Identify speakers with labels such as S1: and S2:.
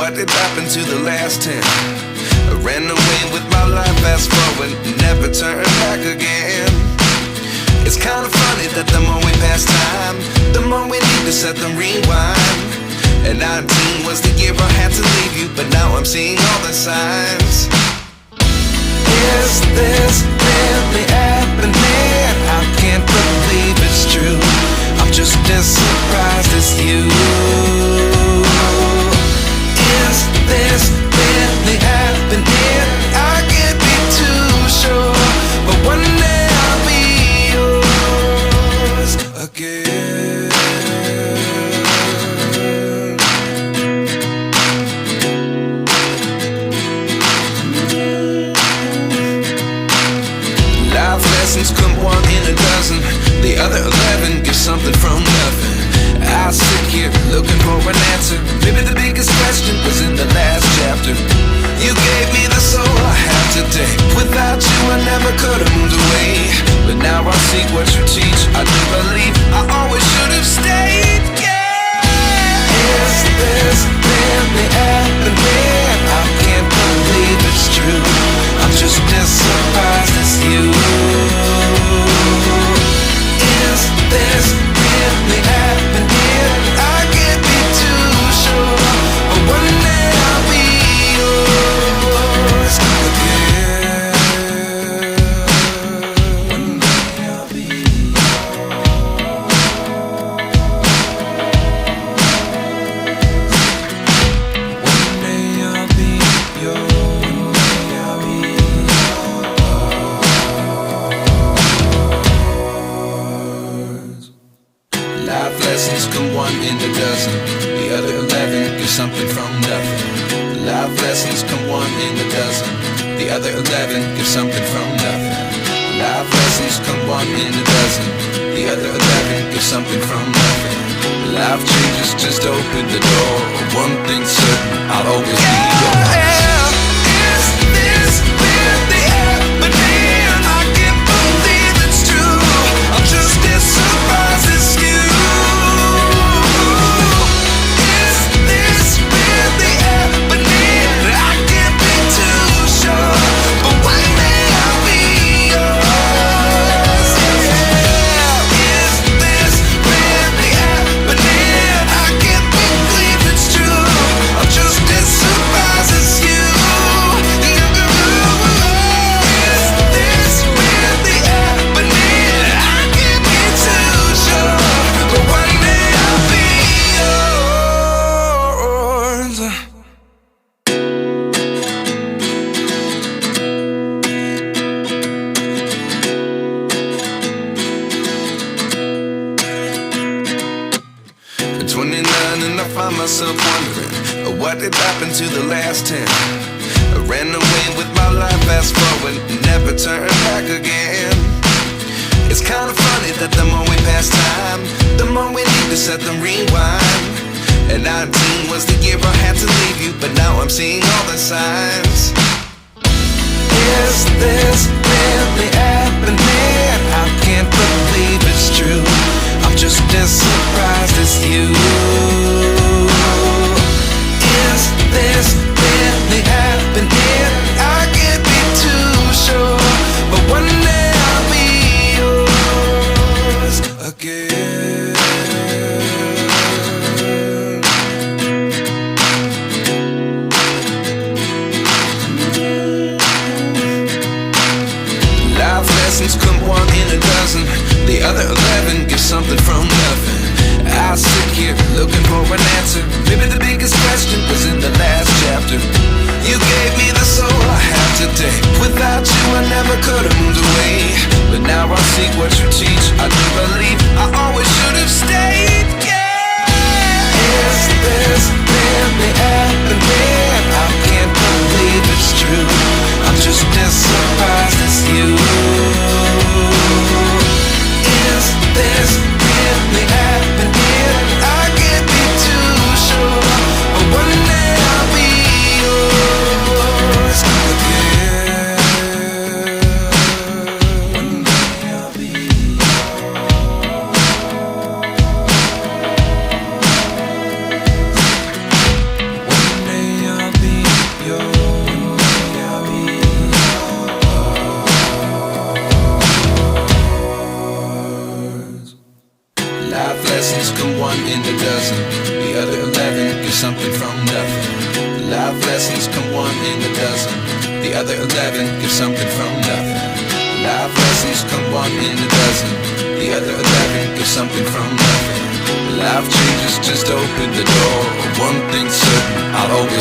S1: What did happen to the last 10? I ran away with my life, fast forward, never turn back again. It's kind of funny that the more we pass time, the more we need to set them rewind. And 19 was the year I had to leave you, but now I'm seeing all the signs. Is this really happening? I can't believe it's true. I'm just as surprised as you. Is this really happening? I can't be too sure, but one day I'll be yours again. Life lessons come one in a dozen. The other 11 give something from nothing. I sit here looking for an answer. Maybe the biggest question was in the last chapter. You gave me the soul I have today. Without you I never could have moved away. But now I see what you teach. I do believe I always should have stayed. Yeah. Is this really happening? I can't believe it's true. I'm just as surprised as you. Is this really happening? I can't be too sure, but one day I'll be yours again. One day I'll be yours. One day I'll be yours. One day I'll be yours. Life lessons come one in a dozen. The other 11 give something from nothing. Life lessons come one in a dozen. The other 11 give something from nothing. Life lessons come one in a dozen. The other 11 give something from nothing. Life changes just open the door. One thing's certain, I'll always be yours. Is this really happening? I can't believe it's true. I'm just as surprised as you. Is this really happening? I can't be too sure, but one day I'll be yours. Yeah. Is this really happening? I can't believe it's true. I'm just as surprised as you. Is this really happening? I can't be too sure, but one day I'll be yours. 29 and I find myself wondering, what did happen to the last 10? I ran away with my life, fast forward, never turn back again. It's kind of funny that the more we pass time, the more we need to set them rewind. And 19 was the year I had to leave you, but now I'm seeing all the signs. Is this really happening? I can't believe it's true. I'm just as surprised as you. Is this really happening? I can't be too sure, but one day I'll be yours again. Life lessons come one in a dozen. The other 11 give something from nothing. I sit here looking for an answer. Maybe the biggest question was in the last chapter. You gave me the soul nothing. Life lessons come one in a dozen. The other 11 give something from nothing. Life lessons come one in a dozen. The other 11 give something from nothing. Life changes just open the door. One thing's certain, I'll always